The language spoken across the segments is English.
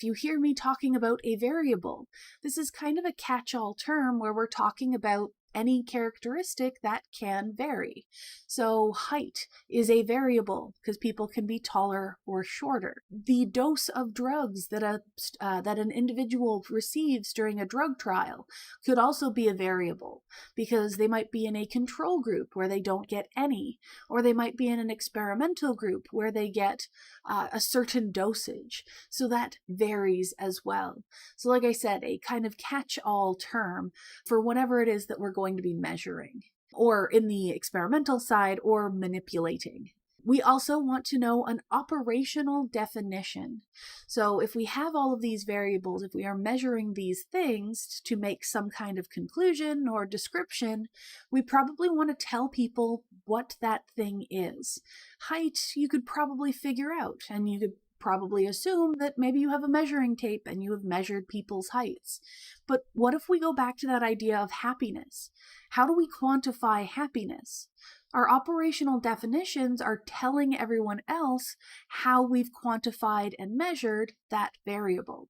If you hear me talking about a variable, this is kind of a catch-all term where we're talking about any characteristic that can vary. So height is a variable because people can be taller or shorter. The dose of drugs that an individual receives during a drug trial could also be a variable because they might be in a control group where they don't get any, or they might be in an experimental group where they get a certain dosage. So that varies as well. So like I said, a kind of catch-all term for whatever it is that we're going to be measuring, or in the experimental side, or manipulating. We also want to know an operational definition. So if we have all of these variables, if we are measuring these things to make some kind of conclusion or description, we probably want to tell people what that thing is. Height, you could probably figure out, and you could probably assume that maybe you have a measuring tape and you have measured people's heights. But what if we go back to that idea of happiness? How do we quantify happiness? Our operational definitions are telling everyone else how we've quantified and measured that variable.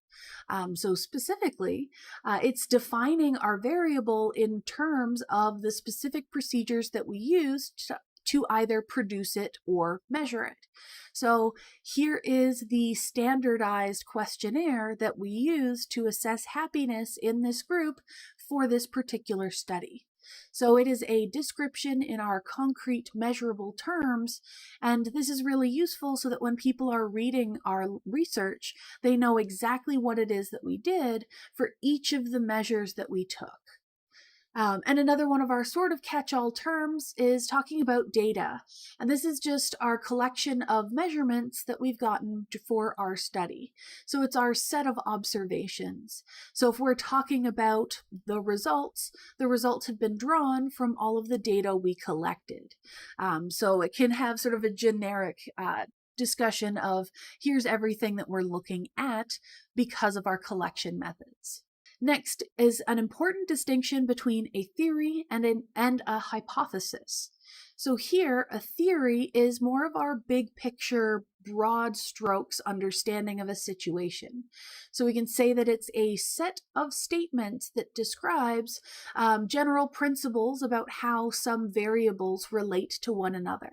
So specifically, it's defining our variable in terms of the specific procedures that we use to either produce it or measure it. So here is the standardized questionnaire that we use to assess happiness in this group for this particular study. So it is a description in our concrete measurable terms, and this is really useful so that when people are reading our research, they know exactly what it is that we did for each of the measures that we took. And another one of our sort of catch-all terms is talking about data. And this is just our collection of measurements that we've gotten for our study. So it's our set of observations. So if we're talking about the results have been drawn from all of the data we collected. So it can have sort of a generic discussion of here's everything that we're looking at because of our collection methods. Next is an important distinction between a theory and a hypothesis. So here, a theory is more of our big picture, broad strokes understanding of a situation. So we can say that it's a set of statements that describes general principles about how some variables relate to one another.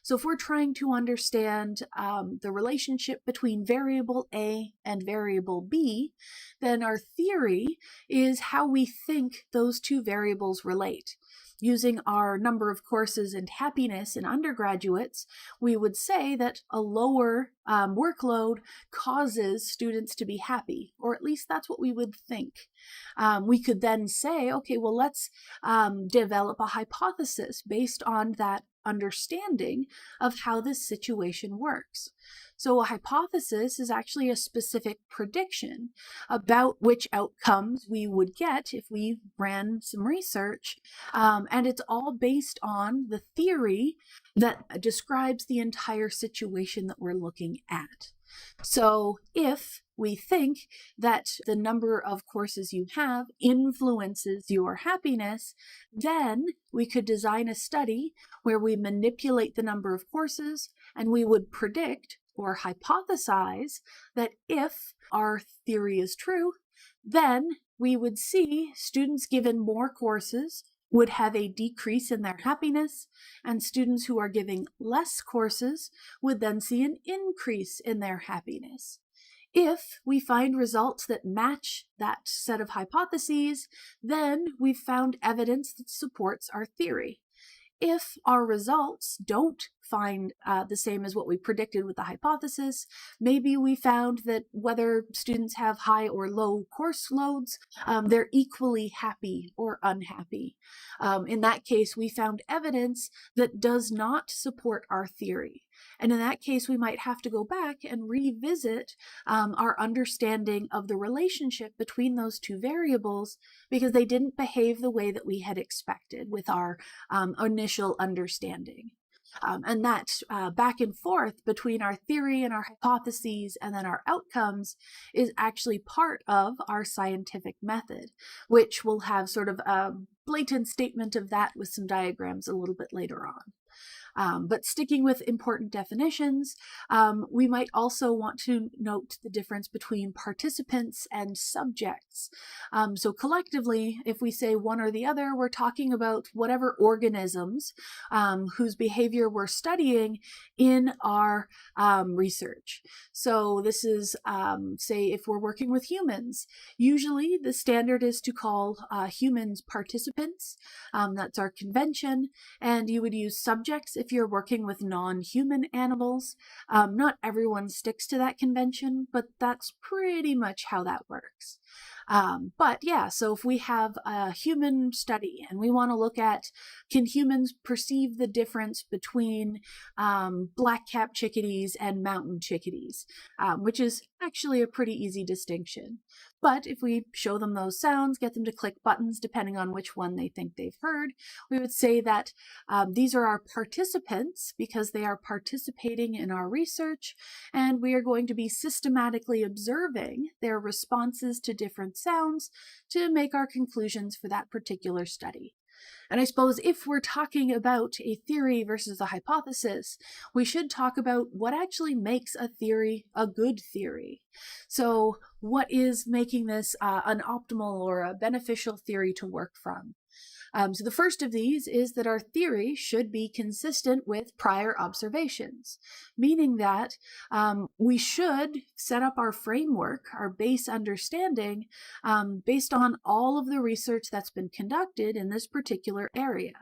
So if we're trying to understand the relationship between variable A and variable B, then our theory is how we think those two variables relate. Using our number of courses and happiness in undergraduates, we would say that a lower workload causes students to be happy, or at least that's what we would think. We could then say, okay, well, let's develop a hypothesis based on that understanding of how this situation works. So a hypothesis is actually a specific prediction about which outcomes we would get if we ran some research. And it's all based on the theory that describes the entire situation that we're looking at. So if we think that the number of courses you have influences your happiness, then we could design a study where we manipulate the number of courses and we would predict or hypothesize that if our theory is true, then we would see students given more courses would have a decrease in their happiness, and students who are giving less courses would then see an increase in their happiness. If we find results that match that set of hypotheses, then we've found evidence that supports our theory. If our results don't find the same as what we predicted with the hypothesis, maybe we found that whether students have high or low course loads, they're equally happy or unhappy. In that case, we found evidence that does not support our theory. And in that case, we might have to go back and revisit our understanding of the relationship between those two variables because they didn't behave the way that we had expected with our initial understanding. And that back and forth between our theory and our hypotheses and then our outcomes is actually part of our scientific method, which will have sort of a blatant statement of that with some diagrams a little bit later on. But sticking with important definitions, we might also want to note the difference between participants and subjects. So collectively, if we say one or the other, we're talking about whatever organisms whose behavior we're studying in our research. So this is, say, if we're working with humans, usually the standard is to call humans participants. That's our convention. And you would use subjects if you're working with non-human animals. Not everyone sticks to that convention, but that's pretty much how that works. But yeah, so if we have a human study and we want to look at, can humans perceive the difference between black-capped chickadees and mountain chickadees, which is actually a pretty easy distinction. But if we show them those sounds, get them to click buttons depending on which one they think they've heard, we would say that these are our participants because they are participating in our research, and we are going to be systematically observing their responses to different sounds to make our conclusions for that particular study. And I suppose if we're talking about a theory versus a hypothesis, we should talk about what actually makes a theory a good theory. So what is making this an optimal or a beneficial theory to work from? So the first of these is that our theory should be consistent with prior observations, meaning that we should set up our framework, our base understanding, based on all of the research that's been conducted in this particular area.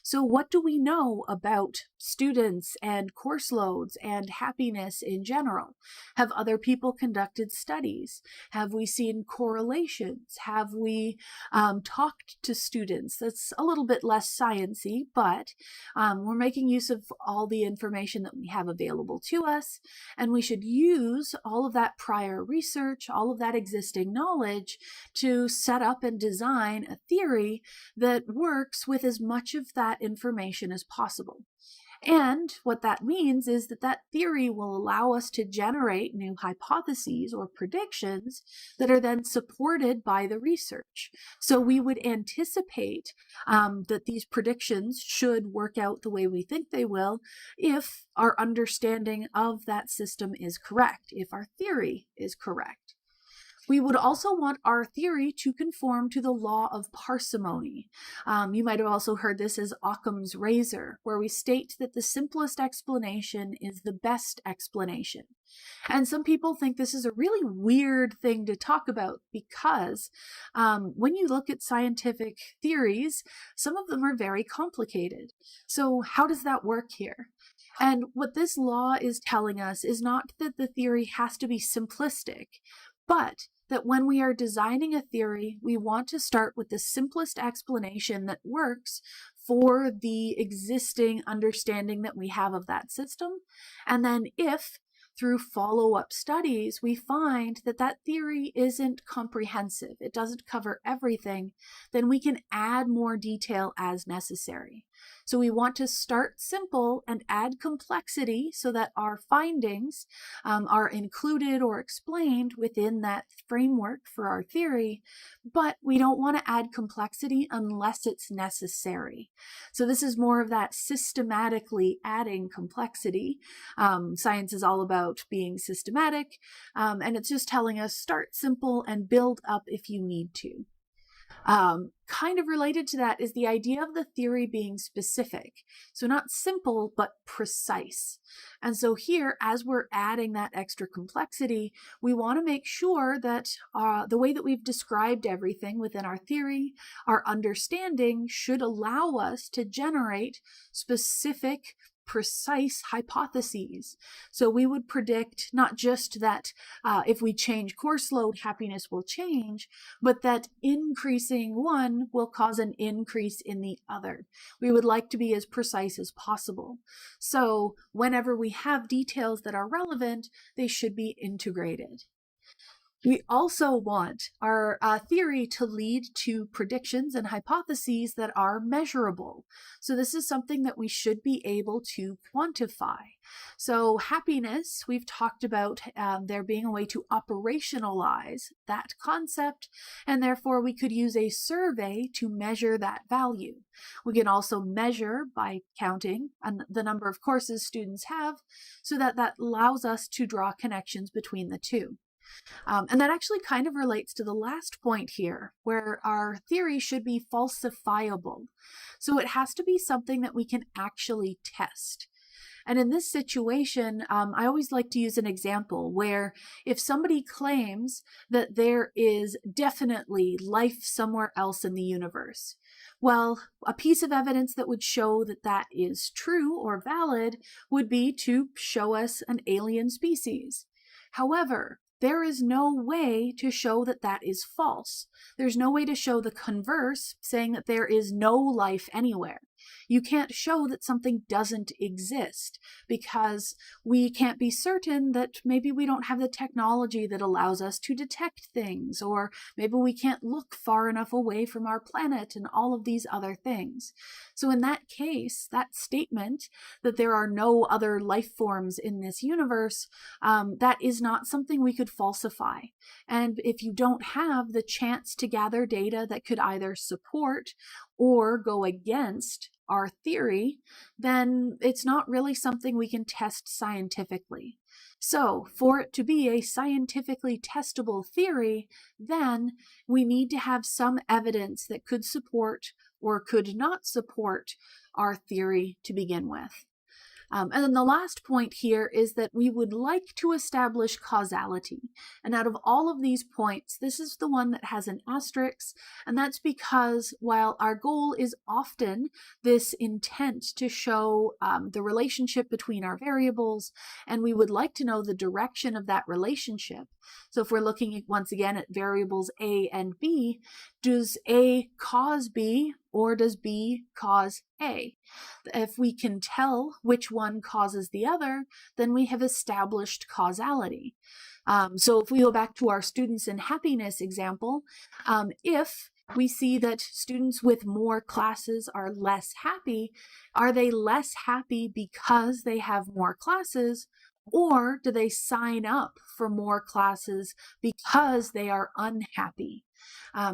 So what do we know about students and course loads and happiness in general? Have other people conducted studies? Have we seen correlations? Have we talked to students? That's a little bit less sciencey, but we're making use of all the information that we have available to us, and we should use all of that prior research, all of that existing knowledge to set up and design a theory that works with as much of that information as possible. And what that means is that that theory will allow us to generate new hypotheses or predictions that are then supported by the research. So we would anticipate that these predictions should work out the way we think they will if our understanding of that system is correct, if our theory is correct. We would also want our theory to conform to the law of parsimony. You might have also heard this as Occam's razor, where we state that the simplest explanation is the best explanation. And some people think this is a really weird thing to talk about because when you look at scientific theories, some of them are very complicated. So how does that work here? And what this law is telling us is not that the theory has to be simplistic, but that when we are designing a theory, we want to start with the simplest explanation that works for the existing understanding that we have of that system. And then if through follow-up studies, we find that that theory isn't comprehensive, it doesn't cover everything, then we can add more detail as necessary. So we want to start simple and add complexity so that our findings are included or explained within that framework for our theory, but we don't want to add complexity unless it's necessary. So this is more of that systematically adding complexity. Science is all about being systematic, and it's just telling us start simple and build up if you need to. Kind of related to that is the idea of the theory being specific. So not simple, but precise. And so here, as we're adding that extra complexity, we want to make sure that the way that we've described everything within our theory, our understanding should allow us to generate specific precise hypotheses. So we would predict not just that if we change course load, happiness will change, but that increasing one will cause an increase in the other. We would like to be as precise as possible. So whenever we have details that are relevant, they should be integrated. We also want our theory to lead to predictions and hypotheses that are measurable. So this is something that we should be able to quantify. So happiness, we've talked about there being a way to operationalize that concept, and therefore we could use a survey to measure that value. We can also measure by counting the number of courses students have, so that allows us to draw connections between the two. And that actually kind of relates to the last point here, where our theory should be falsifiable. So it has to be something that we can actually test. And in this situation, I always like to use an example where if somebody claims that there is definitely life somewhere else in the universe, well, a piece of evidence that would show that that is true or valid would be to show us an alien species. However, there is no way to show that that is false. There's no way to show the converse, saying that there is no life anywhere. You can't show that something doesn't exist because we can't be certain that maybe we don't have the technology that allows us to detect things, or maybe we can't look far enough away from our planet and all of these other things. So in that case, that statement that there are no other life forms in this universe, that is not something we could falsify. And if you don't have the chance to gather data that could either support or go against our theory, then it's not really something we can test scientifically. So for it to be a scientifically testable theory, then we need to have some evidence that could support or could not support our theory to begin with. And then the last point here is that we would like to establish causality. And out of all of these points, this is the one that has an asterisk, and that's because while our goal is often this intent to show the relationship between our variables, and we would like to know the direction of that relationship. So if we're looking once again at variables A and B, does A cause B or does B cause A? If we can tell which one causes the other, then we have established causality. So if we go back to our students in happiness example, if we see that students with more classes are less happy, are they less happy because they have more classes, or do they sign up for more classes because they are unhappy?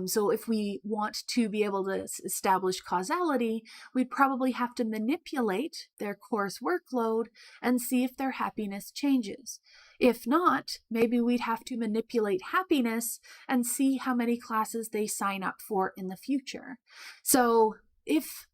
So if we want to be able to establish causality, we'd probably have to manipulate their course workload and see if their happiness changes. If not, maybe we'd have to manipulate happiness and see how many classes they sign up for in the future. So if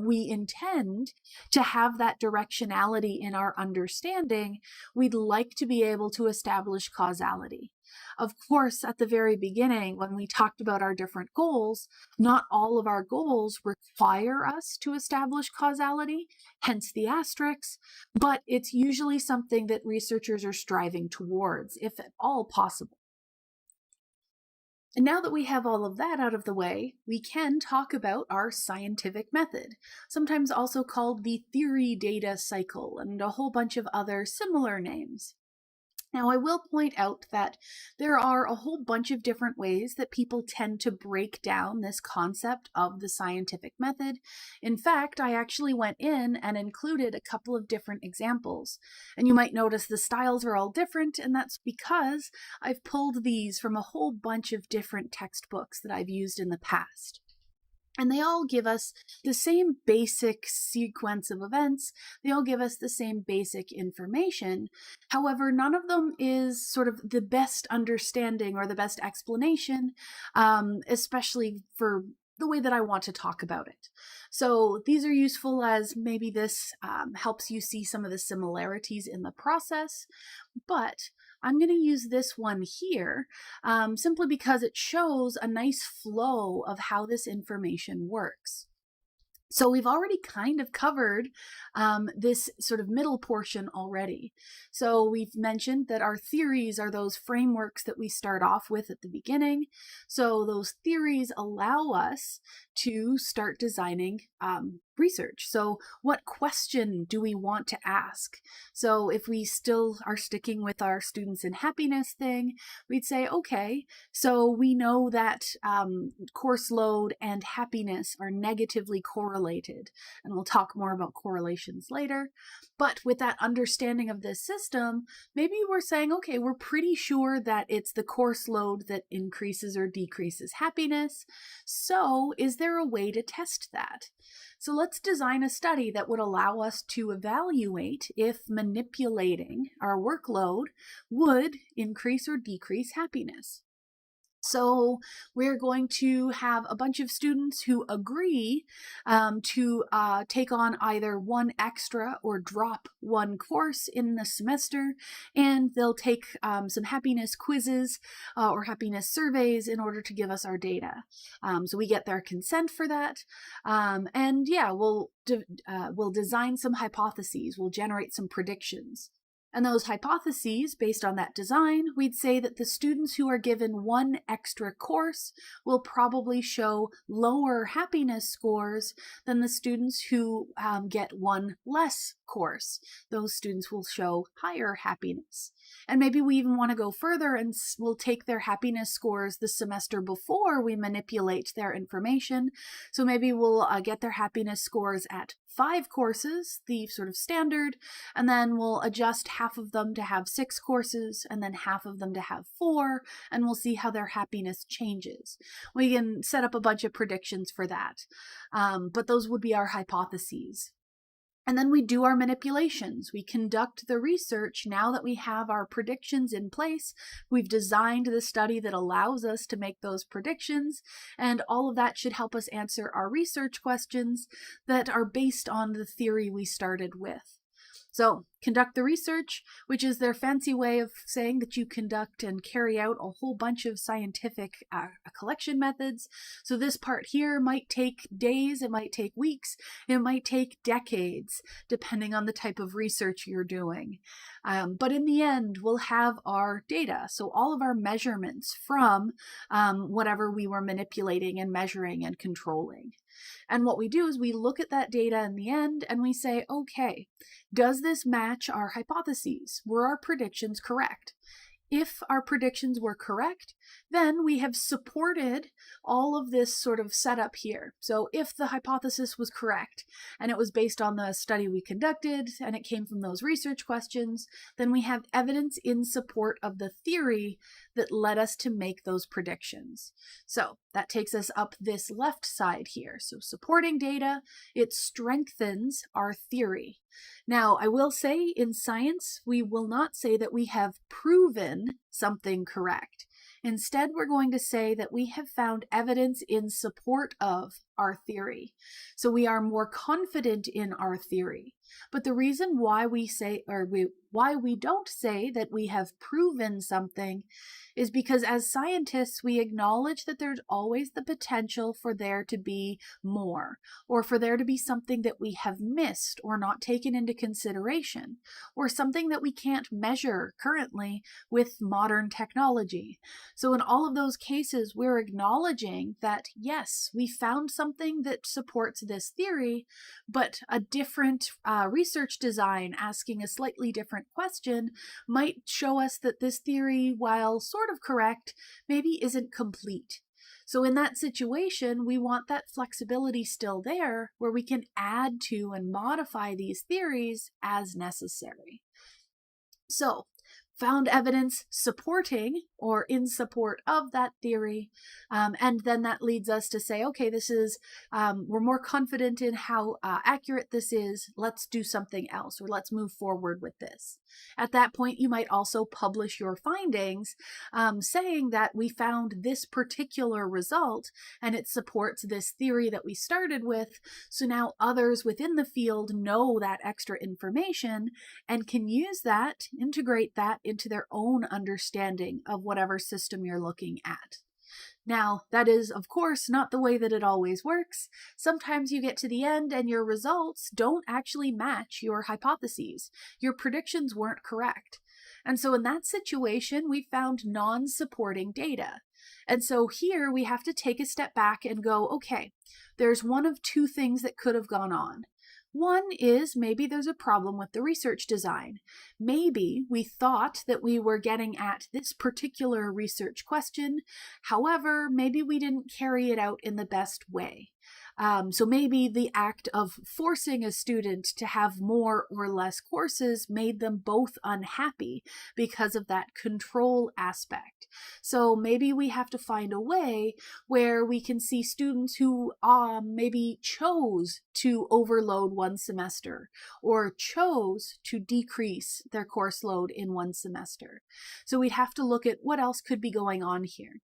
we intend to have that directionality in our understanding, we'd like to be able to establish causality. Of course, at the very beginning, when we talked about our different goals, not all of our goals require us to establish causality, hence the asterisks, but it's usually something that researchers are striving towards, if at all possible. And now that we have all of that out of the way, we can talk about our scientific method, sometimes also called the theory data cycle, and a whole bunch of other similar names. Now, I will point out that there are a whole bunch of different ways that people tend to break down this concept of the scientific method. In fact, I actually went in and included a couple of different examples. And you might notice the styles are all different, and that's because I've pulled these from a whole bunch of different textbooks that I've used in the past. And they all give us the same basic sequence of events. They all give us the same basic information. However, none of them is sort of the best understanding or the best explanation, especially for the way that I want to talk about it. So these are useful as maybe this helps you see some of the similarities in the process, but I'm going to use this one here simply because it shows a nice flow of how this information works. So we've already kind of covered this sort of middle portion already. So we've mentioned that our theories are those frameworks that we start off with at the beginning. So those theories allow us to start designing research. So what question do we want to ask? So if we still are sticking with our students in happiness thing, we'd say, okay, so we know that course load and happiness are negatively correlated, and we'll talk more about correlations later. But with that understanding of this system, maybe we're saying, okay, we're pretty sure that it's the course load that increases or decreases happiness. So is there a way to test that? So let's design a study that would allow us to evaluate if manipulating our workload would increase or decrease happiness. So we're going to have a bunch of students who agree to take on either one extra or drop one course in the semester, and they'll take some happiness quizzes or happiness surveys in order to give us our data. So we get their consent for that, and yeah, we'll design some hypotheses, we'll generate some predictions. And those hypotheses, based on that design, we'd say that the students who are given one extra course will probably show lower happiness scores than the students who get one less course. Those students will show higher happiness. And maybe we even want to go further and we'll take their happiness scores the semester before we manipulate their information. So maybe we'll get their happiness scores at 5 courses, the sort of standard, and then we'll adjust half of them to have 6 courses and then half of them to have 4, and we'll see how their happiness changes. We can set up a bunch of predictions for that, but those would be our hypotheses. And then we do our manipulations. We conduct the research. Now that we have our predictions in place, we've designed the study that allows us to make those predictions, and all of that should help us answer our research questions that are based on the theory we started with. So conduct the research, which is their fancy way of saying that you conduct and carry out a whole bunch of scientific collection methods. So this part here might take days, it might take weeks, it might take decades, depending on the type of research you're doing. But in the end, we'll have our data. So all of our measurements from whatever we were manipulating and measuring and controlling. And what we do is we look at that data in the end and we say, okay, does this match our hypotheses? Were our predictions correct? If our predictions were correct, then we have supported all of this sort of setup here. So if the hypothesis was correct and it was based on the study we conducted and it came from those research questions, then we have evidence in support of the theory that led us to make those predictions. So that takes us up this left side here. So supporting data, it strengthens our theory. Now, I will say in science, we will not say that we have proven something correct. Instead, we're going to say that we have found evidence in support of our theory. So we are more confident in our theory. But the reason why we say, why we don't say that we have proven something is because as scientists, we acknowledge that there's always the potential for there to be more, or for there to be something that we have missed or not taken into consideration, or something that we can't measure currently with modern technology. So in all of those cases, we're acknowledging that, yes, we found something that supports this theory, but a different research design asking a slightly different question might show us that this theory, while sort of correct, maybe isn't complete. So in that situation, we want that flexibility still there where we can add to and modify these theories as necessary. So found evidence supporting or in support of that theory. And then that leads us to say, okay, this is, we're more confident in how accurate this is. Let's do something else, or let's move forward with this. At that point, you might also publish your findings saying that we found this particular result and it supports this theory that we started with. So now others within the field know that extra information and can use that, integrate that into their own understanding of whatever system you're looking at. Now, that is, of course, not the way that it always works. Sometimes you get to the end and your results don't actually match your hypotheses. Your predictions weren't correct. And so in that situation, we found non-supporting data. And so here we have to take a step back and go, okay, there's one of two things that could have gone on. One is maybe there's a problem with the research design. Maybe we thought that we were getting at this particular research question. However, maybe we didn't carry it out in the best way. So maybe the act of forcing a student to have more or less courses made them both unhappy because of that control aspect. So maybe we have to find a way where we can see students who maybe chose to overload one semester or chose to decrease their course load in one semester. So we'd have to look at what else could be going on here.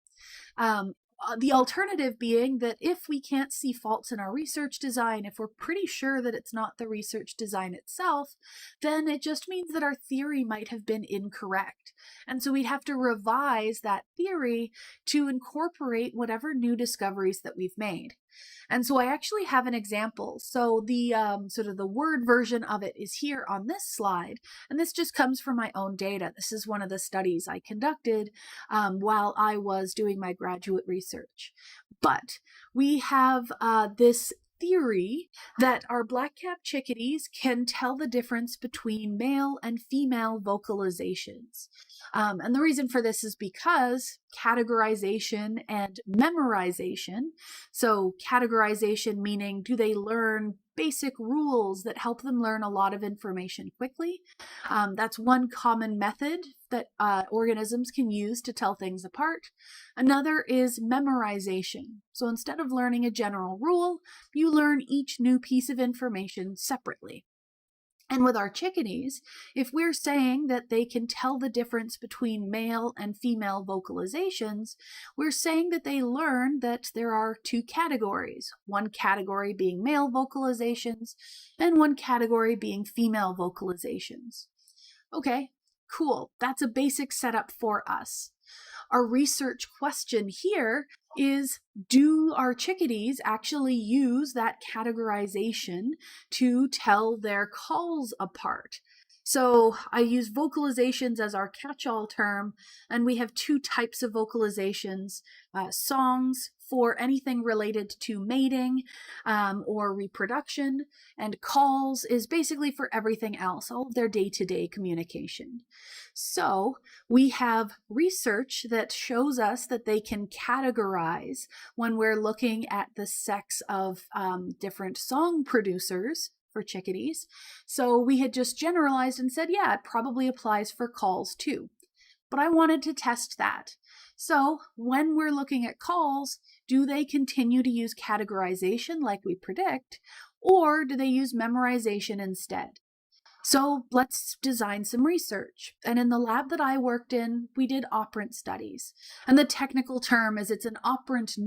The alternative being that if we can't see faults in our research design, if we're pretty sure that it's not the research design itself, then it just means that our theory might have been incorrect. And so we'd have to revise that theory to incorporate whatever new discoveries that we've made. And so I actually have an example. So the sort of the word version of it is here on this slide. And this just comes from my own data. This is one of the studies I conducted while I was doing my graduate research. But we have this theory that our black-capped chickadees can tell the difference between male and female vocalizations. And the reason for this is because categorization and memorization, so categorization meaning do they learn basic rules that help them learn a lot of information quickly. That's one common method that organisms can use to tell things apart. Another is memorization. So instead of learning a general rule, you learn each new piece of information separately. And with our chickadees, if we're saying that they can tell the difference between male and female vocalizations, we're saying that they learn that there are two categories, one category being male vocalizations and one category being female vocalizations. Okay, cool. That's a basic setup for us. Our research question here is, do our chickadees actually use that categorization to tell their calls apart? So I use vocalizations as our catch-all term, and we have two types of vocalizations, songs for anything related to mating or reproduction, and calls is basically for everything else, all of their day-to-day communication. So we have research that shows us that they can categorize when we're looking at the sex of different song producers for chickadees. So we had just generalized and said, yeah, it probably applies for calls too. But I wanted to test that. So when we're looking at calls, do they continue to use categorization like we predict, or do they use memorization instead? So let's design some research. And in the lab that I worked in, we did operant studies. And the technical term is it's an operant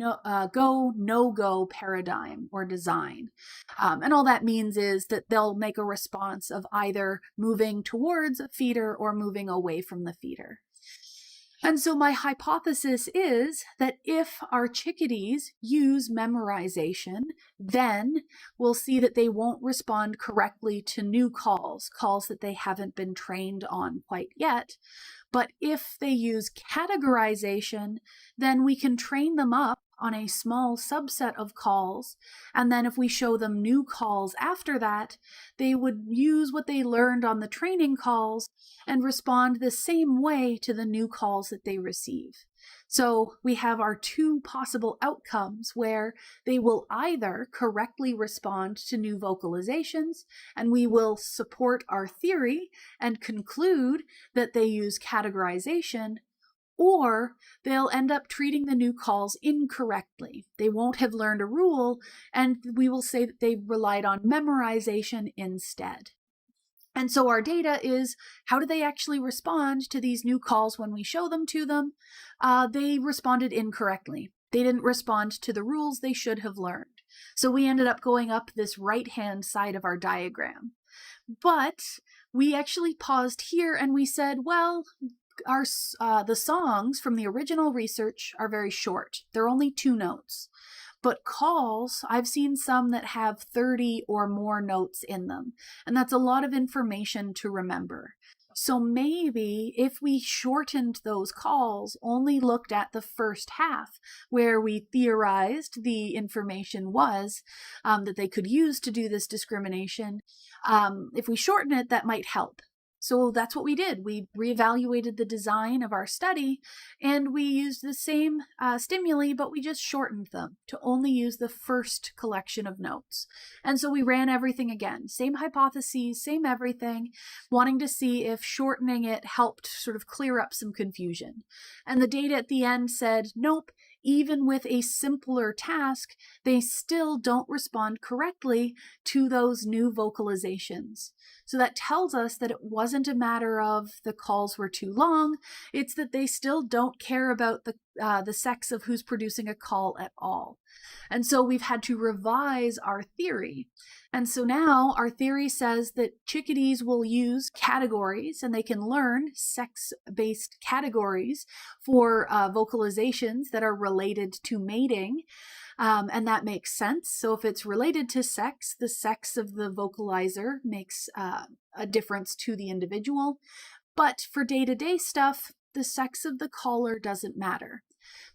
go, no-go paradigm or design. And all that means is that they'll make a response of either moving towards a feeder or moving away from the feeder. And so my hypothesis is that if our chickadees use memorization, then we'll see that they won't respond correctly to new calls that they haven't been trained on quite yet. But if they use categorization, then we can train them up on a small subset of calls, and then if we show them new calls after that, they would use what they learned on the training calls and respond the same way to the new calls that they receive. So we have our two possible outcomes where they will either correctly respond to new vocalizations, and we will support our theory and conclude that they use categorization, or they'll end up treating the new calls incorrectly. They won't have learned a rule, and we will say that they relied on memorization instead. And so our data is, how do they actually respond to these new calls when we show them to them? They responded incorrectly. They didn't respond to the rules they should have learned. So we ended up going up this right-hand side of our diagram. But we actually paused here and we said, well, the songs from the original research are very short. They're only 2 notes. But calls, I've seen some that have 30 or more notes in them. And that's a lot of information to remember. So maybe if we shortened those calls, only looked at the first half where we theorized the information was that they could use to do this discrimination, if we shorten it, that might help. So that's what we did. We reevaluated the design of our study, and we used the same stimuli, but we just shortened them to only use the first collection of notes. And so we ran everything again, same hypotheses, same everything, wanting to see if shortening it helped sort of clear up some confusion. And the data at the end said, nope, even with a simpler task, they still don't respond correctly to those new vocalizations. So that tells us that it wasn't a matter of the calls were too long, it's that they still don't care about the sex of who's producing a call at all. And so we've had to revise our theory. And so now our theory says that chickadees will use categories, and they can learn sex-based categories for vocalizations that are related to mating. And that makes sense. So if it's related to sex, the sex of the vocalizer makes a difference to the individual. But for day-to-day stuff, the sex of the caller doesn't matter.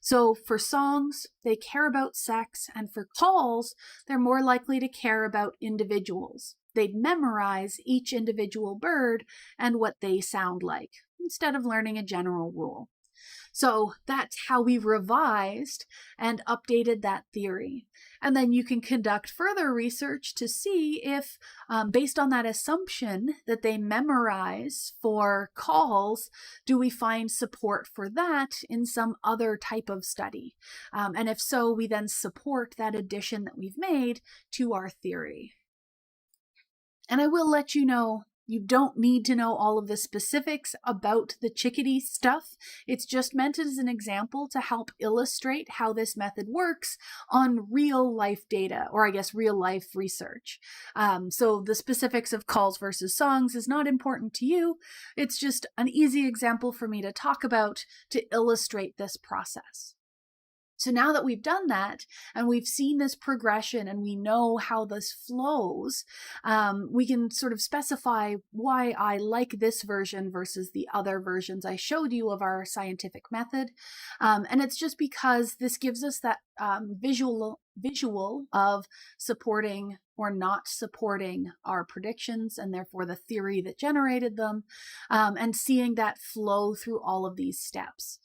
So for songs, they care about sex, and for calls, they're more likely to care about individuals. They'd memorize each individual bird and what they sound like, instead of learning a general rule. So that's how we revised and updated that theory. And then you can conduct further research to see if, based on that assumption that they memorize for calls, do we find support for that in some other type of study? And if so, we then support that addition that we've made to our theory. And I will let you know, you don't need to know all of the specifics about the chickadee stuff. It's just meant as an example to help illustrate how this method works on real life data, or I guess real life research. So the specifics of calls versus songs is not important to you. It's just an easy example for me to talk about to illustrate this process. So now that we've done that and we've seen this progression and we know how this flows, we can sort of specify why I like this version versus the other versions I showed you of our scientific method. And it's just because this gives us that visual of supporting or not supporting our predictions, and therefore the theory that generated them, and seeing that flow through all of these steps.